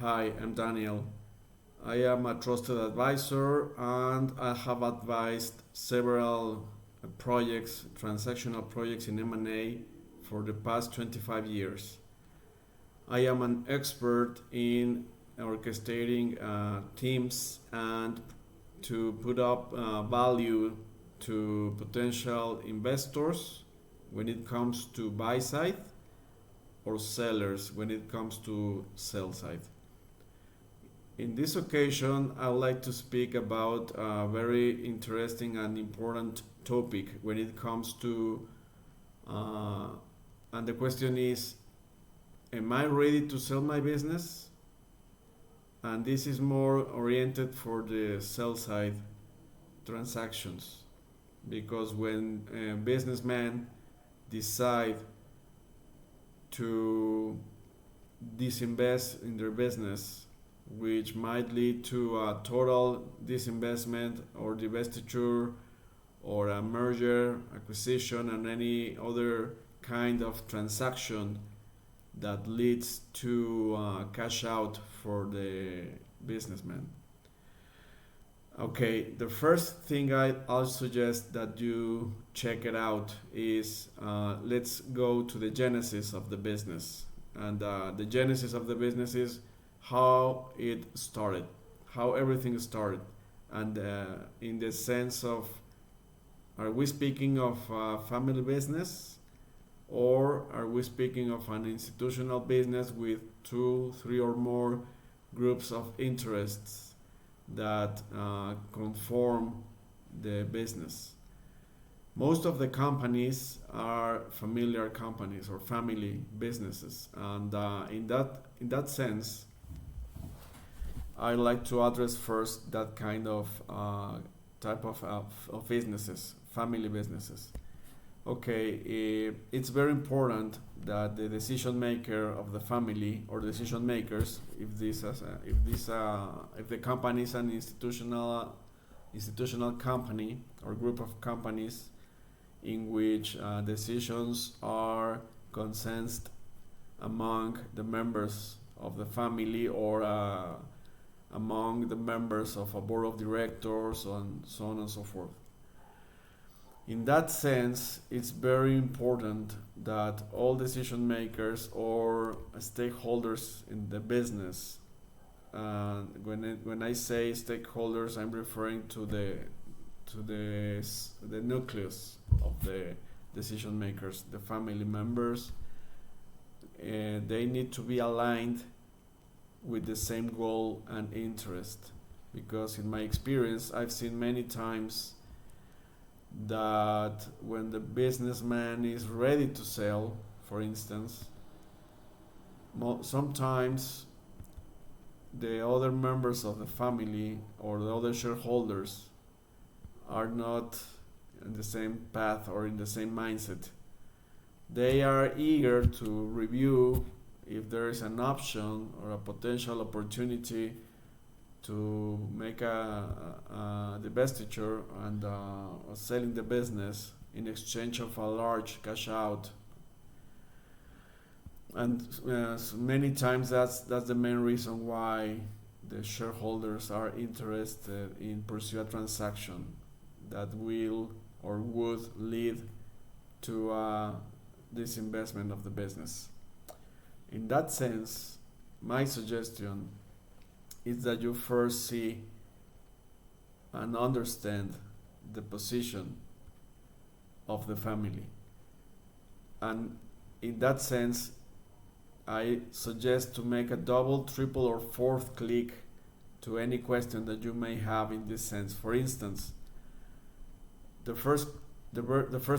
Hi, I'm Daniel. I am a trusted advisor and I have advised several projects, transactional projects in M&A for the past 25 years. I am an expert in orchestrating teams and to put up value to potential investors when it comes to buy side or sellers when it comes to sell side. In this occasion, I would like to speak about a very interesting and important topic when it comes to, uh, and the question is, am I ready to sell my business? And this is more oriented for the sell side transactions because when businessmen decide to disinvest in their business, which might lead to a total disinvestment or divestiture or a merger, acquisition, and any other kind of transaction that leads to cash out for the businessman. Okay, the first thing I'll suggest that you check it out is let's go to the genesis of the business. And the genesis of the business is how it started, how everything started. And in the sense of, are we speaking of a family business or are we speaking of an institutional business with two, three, or more groups of interests that conform the business? Most of the companies are familiar companies or family businesses, and in that sense, I like to address first that kind of type of businesses, family businesses. Okay, it's very important that the decision maker of the family or decision makers, if the company is an institutional company or group of companies in which decisions are consensus among the members of the family or among the members of a board of directors and so on and so forth. In that sense, it's very important that all decision makers or stakeholders in the business, when I say stakeholders, I'm referring to the nucleus of the decision makers, the family members. They need to be aligned with the same goal and interest, because in my experience, I've seen many times that when the businessman is ready to sell, for instance, sometimes the other members of the family or the other shareholders are not in the same path or in the same mindset. They are eager to review if there is an option or a potential opportunity to make a divestiture and selling the business in exchange of a large cash out. And many times that's the main reason why the shareholders are interested in pursue a transaction that will or would lead to disinvestment of the business. In that sense, my suggestion is that you first see and understand the position of the family. And in that sense, I suggest to make a double, triple, or fourth click to any question that you may have in this sense. For instance, the first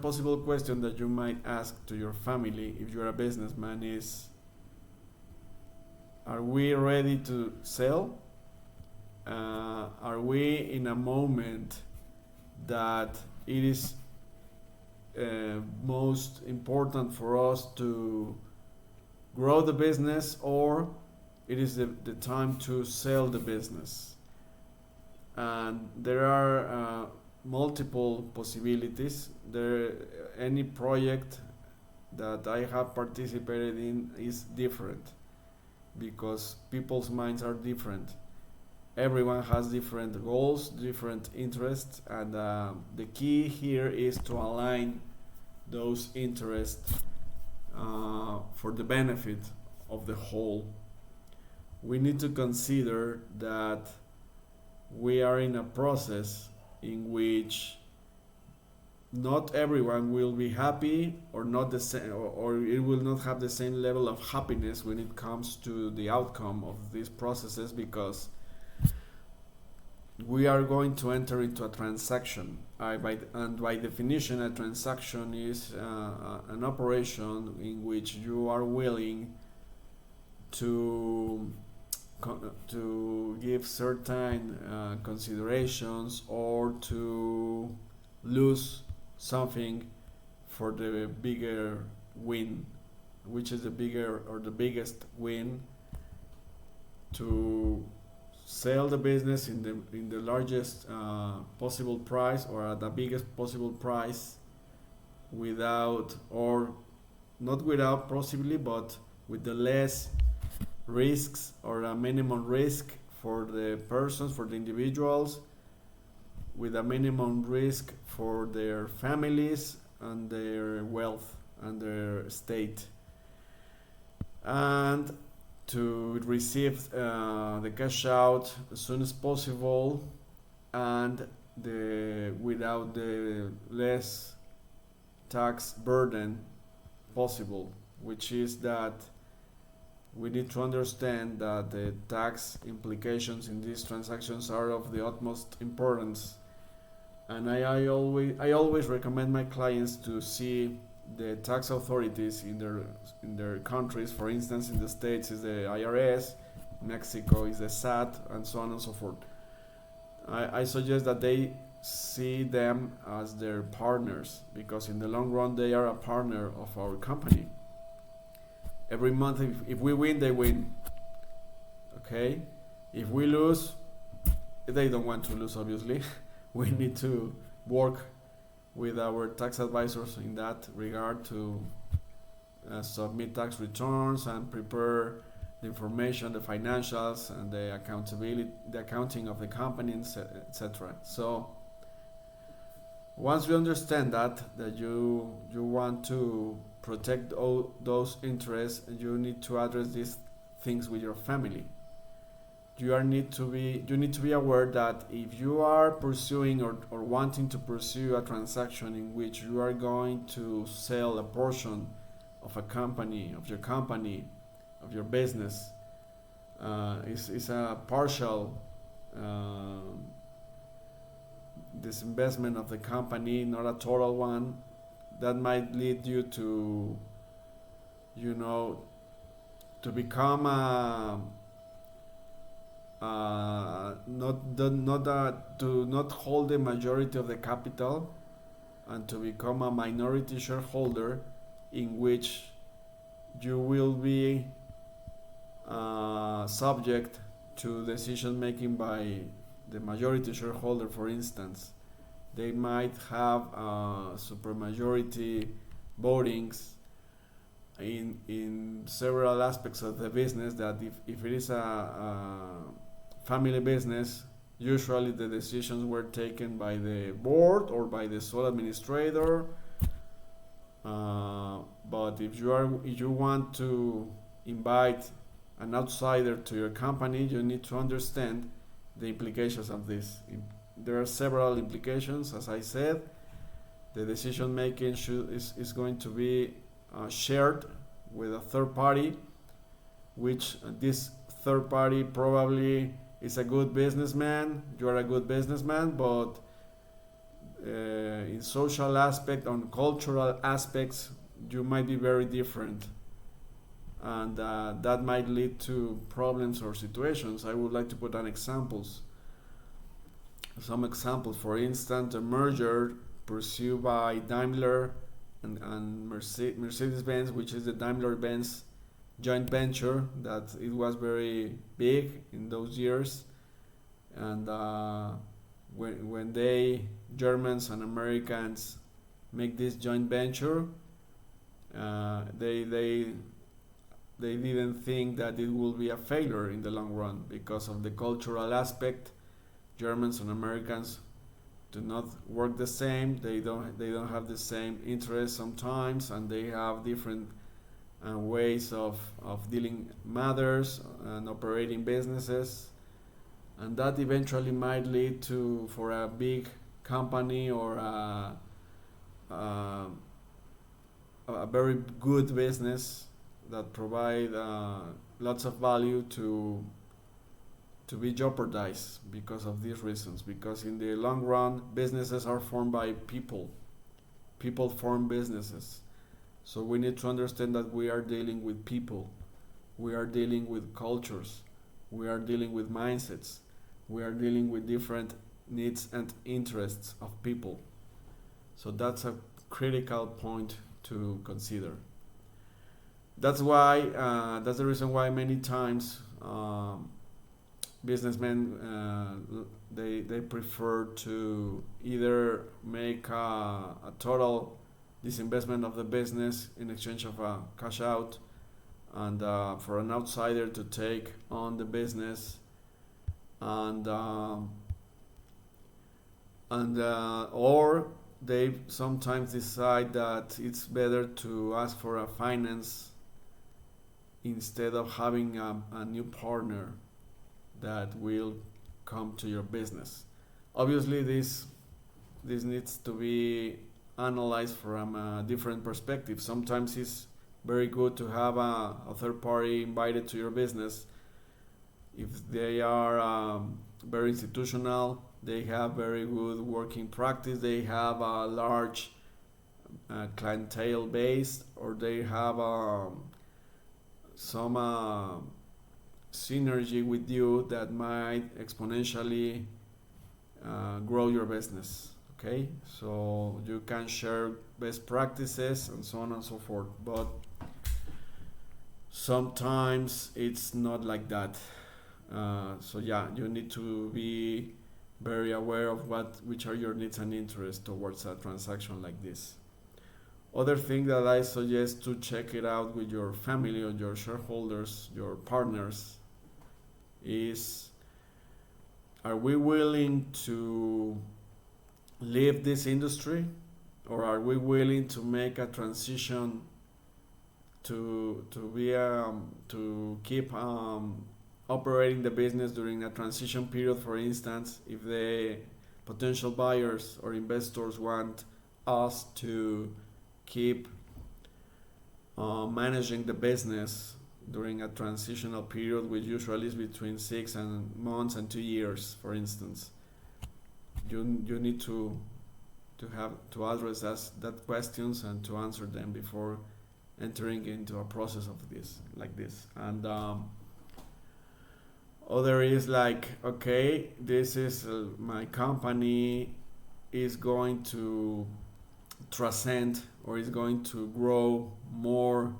possible question that you might ask to your family if you're a businessman is, are we ready to sell? Are we in a moment that it is most important for us to grow the business, or it is the time to sell the business? And there are multiple possibilities. Any project that I have participated in is different. because people's minds are different. Everyone has different goals, different interests, and the key here is to align those interests for the benefit of the whole. We need to consider that we are in a process in which not everyone will be happy, or not the same, or it will not have the same level of happiness when it comes to the outcome of these processes, because we are going to enter into a transaction. And by definition, a transaction is an operation in which you are willing to give certain considerations, or to lose something for the bigger win. Which is the bigger or the biggest win? To sell the business in the largest possible price, or at the biggest possible price, without, or not without possibly, but with the less risks, or a minimum risk for the persons, for the individuals, with a minimum risk for their families and their wealth and their state, and to receive the cash out as soon as possible, and without the less tax burden possible, which is that we need to understand that the tax implications in these transactions are of the utmost importance. And I always recommend my clients to see the tax authorities in their countries. For instance, in the States is the IRS, Mexico is the SAT, and so on and so forth. I suggest that they see them as their partners, because in the long run they are a partner of our company. Every month, if we win, they win. Okay? If we lose, they don't want to lose, obviously. We need to work with our tax advisors in that regard to submit tax returns and prepare the information, the financials, and the accountability, the accounting of the company, etc. So once you understand that you want to protect all those interests, you need to address these things with your family. You need to be aware that if you are pursuing or wanting to pursue a transaction in which you are going to sell a portion of a company, of your business, is a partial disinvestment of the company, not a total one, that might lead you to, to become to not hold the majority of the capital, and to become a minority shareholder, in which you will be subject to decision making by the majority shareholder. For instance, they might have supermajority votings in several aspects of the business, that if it is a family business, usually the decisions were taken by the board or by the sole administrator. But if you want to invite an outsider to your company, you need to understand the implications of this. There are several implications, as I said. The decision making is going to be shared with a third party, which this third party probably is a good businessman. You are a good businessman, but in social aspect, on cultural aspects, you might be very different, and that might lead to problems or situations. I would like to put down some examples. For instance, a merger pursued by Daimler and Mercedes-Benz, which is the Daimler-Benz joint venture, that it was very big in those years, and when Germans and Americans make this joint venture, they they didn't think that it will be a failure in the long run because of the cultural aspect. Germans and Americans do not work the same. They don't have the same interests sometimes, and they have different ways of dealing matters and operating businesses, and that eventually might lead to for a big company or a, a very good business that provide lots of value to be jeopardized because of these reasons. Because in the long run, businesses are formed by people. People form businesses. So we need to understand that we are dealing with people. We are dealing with cultures. We are dealing with mindsets. We are dealing with different needs and interests of people. So that's a critical point to consider. That's why. That's the reason why many times businessmen they prefer to either make a total disinvestment of the business in exchange of a cash out, and for an outsider to take on the business, and or they sometimes decide that it's better to ask for a finance instead of having a new partner that will come to your business. Obviously, this needs to be analyzed from a different perspective. Sometimes it's very good to have a third party invited to your business if they are very institutional, they have very good working practice, they have a large clientele base, or they have some synergy with you that might exponentially grow your business. Okay, so you can share best practices and so on and so forth, but sometimes it's not like that. So yeah, you need to be very aware of which are your needs and interests towards a transaction like this. Other thing that I suggest to check it out with your family or your shareholders, your partners, is, are we willing to leave this industry, or are we willing to make a transition to keep operating the business during a transition period? For instance, if the potential buyers or investors want us to keep managing the business during a transitional period, which usually is between 6 months and 2 years, for instance, you need to have to address that questions and to answer them before entering into a process of this like this. And other is like, okay, this is my company is going to transcend or is going to grow more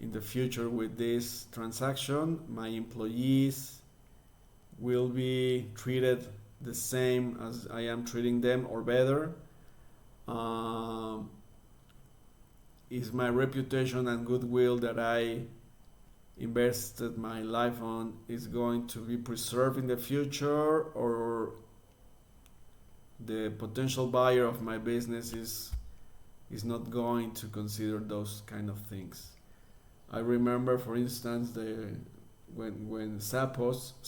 in the future with this transaction. My employees will be treated the same as I am treating them or better. Is my reputation and goodwill that I invested my life on is going to be preserved in the future, or the potential buyer of my business is not going to consider those kind of things. I remember, for instance, when Zappos.com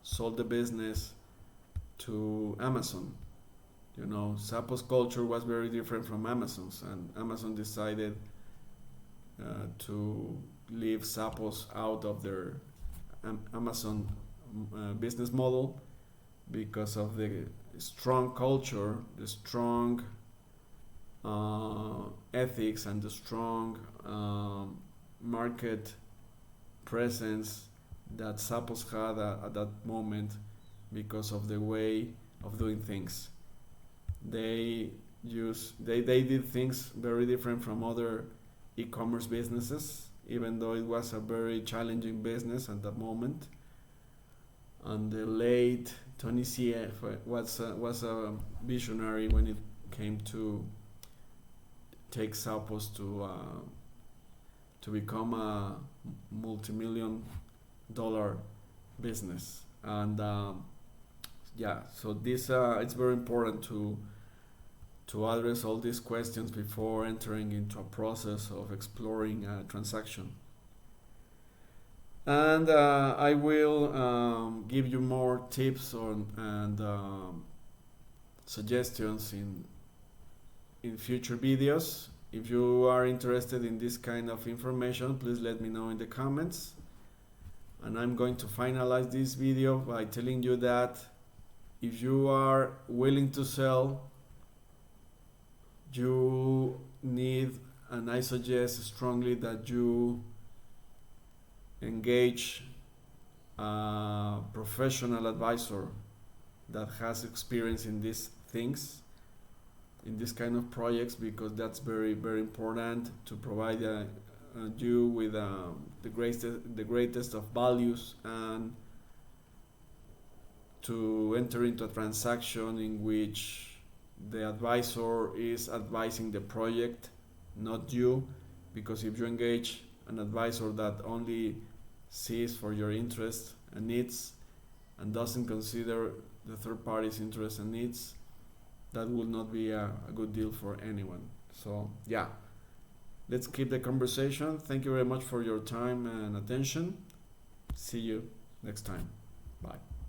sold the business to Amazon. You know, Zappos culture was very different from Amazon's, and Amazon decided to leave Zappos out of their Amazon business model because of the strong culture, the strong ethics, and the strong market presence that Zappos had at that moment because of the way of doing things. They did things very different from other e-commerce businesses, even though it was a very challenging business at that moment. And the late Tony CF was a visionary when it came to take Zappos to become a multi-million dollar business. And yeah, so this it's very important to address all these questions before entering into a process of exploring a transaction. And I will give you more tips on and suggestions in future videos. If you are interested in this kind of information, please let me know in the comments. And I'm going to finalize this video by telling you that if you are willing to sell, you need, and I suggest strongly that you engage a professional advisor that has experience in these things, in this kind of projects, because that's very, very important to provide you with the greatest of values, and to enter into a transaction in which the advisor is advising the project, not you. Because if you engage an advisor that only sees for your interests and needs and doesn't consider the third party's interests and needs, that will not be a good deal for anyone. So yeah, let's keep the conversation. Thank you very much for your time and attention. See you next time. Bye.